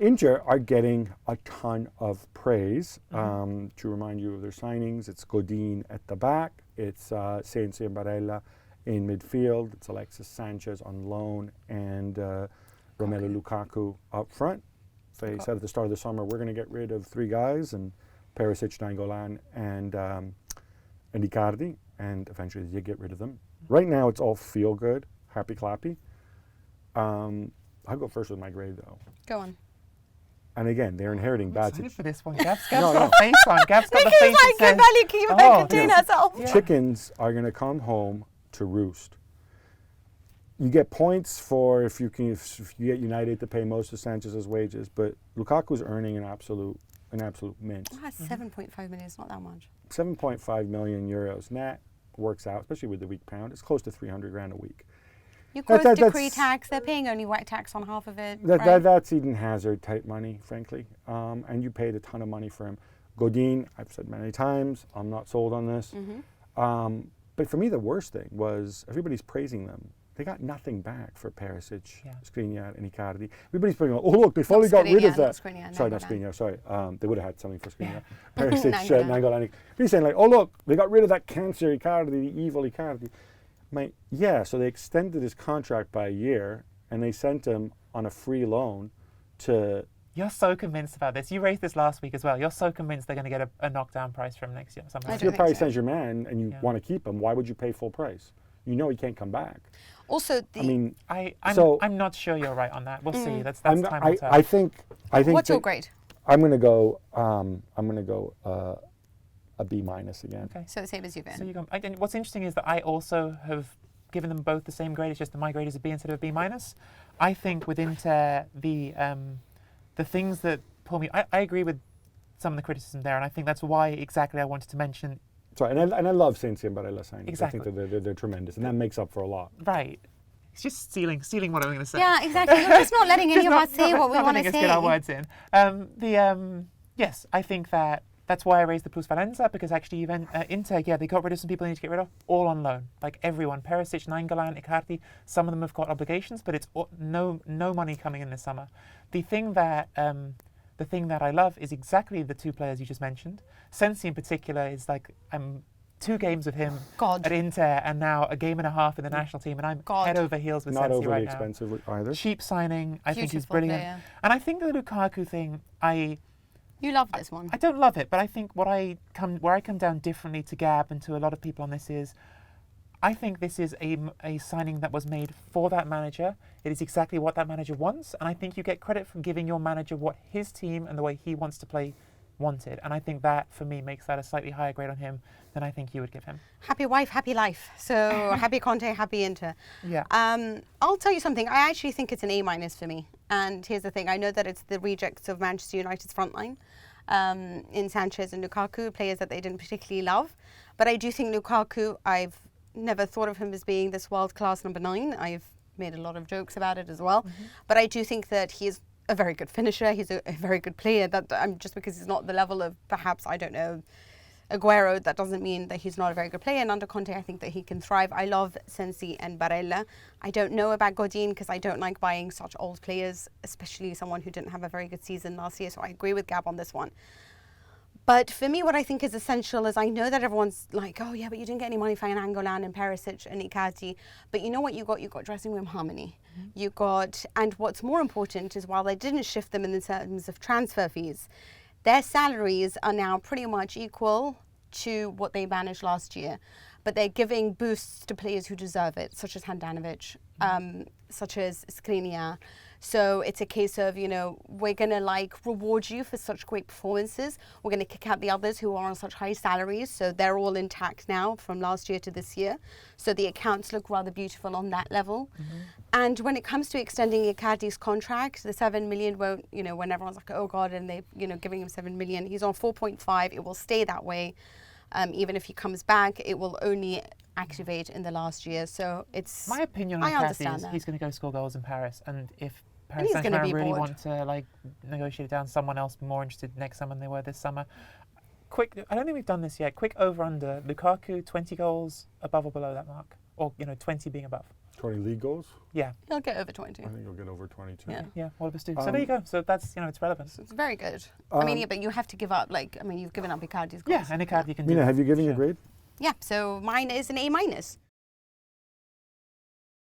Inter are getting a ton of praise. To remind you of their signings, it's Godin at the back, it's Sensi and Barella in midfield, it's Alexis Sanchez on loan, and Romelu Lukaku up front. They said at the start of the summer, we're going to get rid of 3 guys, and Perisic, Nainggolan, and Icardi, and eventually you get rid of them. Right now, it's all feel good, happy clappy. I'll go first with my grade, though. Go on. And again, they're inheriting bad I'm excited situations. for this one. Gab's got a face on. Gab's got the Nicky's face like, that good value, keep it contain herself. Yeah. Chickens are going to come home to roost. You get points for if you get United to pay most of Sanchez's wages, but Lukaku's earning an absolute mint. Oh, 7.5 million is not that much. 7.5 million euros net works out, especially with the weak pound. It's close to 300 grand a week. You close decree tax, they're paying only wet tax on half of it. That's Eden Hazard type money, frankly. And you paid a ton of money for him. Godin, I've said many times, I'm not sold on this. But for me, the worst thing was everybody's praising them. They got nothing back for Perisic, Skriniar, and Icardi. Everybody's putting, oh look, they finally got rid of that. Sorry, not Skriniar. Sorry, they would have had something for Skriniar. Perisic, Nainggolan. He's saying like, oh look, they got rid of that cancer Icardi, the evil Icardi. So they extended his contract by a year, and they sent him on a free loan to. You're so convinced about this. You raised this last week as well. You're so convinced they're going to get a knockdown price from next year. If you're Paris Saint-Germain and you want to keep him, why would you pay full price? You know he can't come back. Also, I'm not sure you're right on that. We'll see. That's time will tell. I think. What's your grade? I'm going to go. A B- again. Okay. So the same as you, Ben. So you go. And what's interesting is that I also have given them both the same grade. It's just that my grade is a B instead of a B-. I think with Inter, the things that pull me, I agree with some of the criticism there, and I think that's why exactly I wanted to mention. Sorry, and I love Sensi and Barella signings. Exactly. I think they're tremendous, and that makes up for a lot. Right. It's just stealing what I'm going to say. Yeah, exactly. We're just not letting any of us say what we want to say. Get our words in. Yes, I think that's why I raised the plusvalenza, because actually even Inter, they got rid of some people they need to get rid of, all on loan. Like everyone, Perisic, Nainggolan, Icardi, some of them have got obligations, but it's no money coming in this summer. The thing that I love is exactly the 2 players you just mentioned. Sensi in particular is like, I'm 2 games with him at Inter, and now a game and a half in the national team, and I'm head over heels with Sensi right now. Not overly expensive either. Cheap signing. I think he's brilliant. Player. And I think the Lukaku thing, You love this one. I don't love it, but I think where I come down differently to Gab and to a lot of people on this is, I think this is a signing that was made for that manager. It is exactly what that manager wants, and I think you get credit for giving your manager what his team and the way he wants to play wanted. And I think that, for me, makes that a slightly higher grade on him than I think you would give him. Happy wife, happy life. So happy Conte, happy Inter. Yeah. I'll tell you something. I actually think it's an A- for me. And here's the thing. I know that it's the rejects of Manchester United's front line in Sanchez and Lukaku, players that they didn't particularly love. But I do think Lukaku, I've never thought of him as being this world-class number 9. I've made a lot of jokes about it as well. But I do think that he is a very good finisher. He's a very good player. That just because he's not the level of perhaps, I don't know, Aguero, that doesn't mean that he's not a very good player. And under Conte, I think that he can thrive. I love Sensi and Barella. I don't know about Godin because I don't like buying such old players, especially someone who didn't have a very good season last year. So I agree with Gab on this one. But for me, what I think is essential is I know that everyone's like, oh yeah, but you didn't get any money for Nainggolan and Perisic and Icardi. But you know what you got? You got dressing room harmony. You got, and what's more important is while they didn't shift them in the terms of transfer fees, their salaries are now pretty much equal to what they managed last year. But they're giving boosts to players who deserve it, such as Handanovic, such as Skriniar. So it's a case of, we're going to reward you for such great performances. We're going to kick out the others who are on such high salaries. So they're all intact now from last year to this year. So the accounts look rather beautiful on that level. And when it comes to extending Icardi's contract, the 7 million won't, when everyone's like, oh God, and they're, giving him 7 million, he's on 4.5. It will stay that way. Even if he comes back, it will only activate in the last year. So it's my opinion on Icardi is he's going to go score goals in Paris, and if Paris Saint-Germain really want to negotiate it down, someone else more interested next summer than they were this summer. Quick, I don't think we've done this yet. Quick over under Lukaku, 20 goals above or below that mark, or 20 being above. 20 league goals. Yeah, He'll get over 22. I think he'll get over 22. Yeah. yeah, all of us do. So there you go. So that's, it's relevant. So it's very good. I mean, yeah, but you have to give up, you've given up Icardi's goals. Yeah, and Icardi can do Mina, that. have you given your Sure. grade? Yeah, so mine is an A-.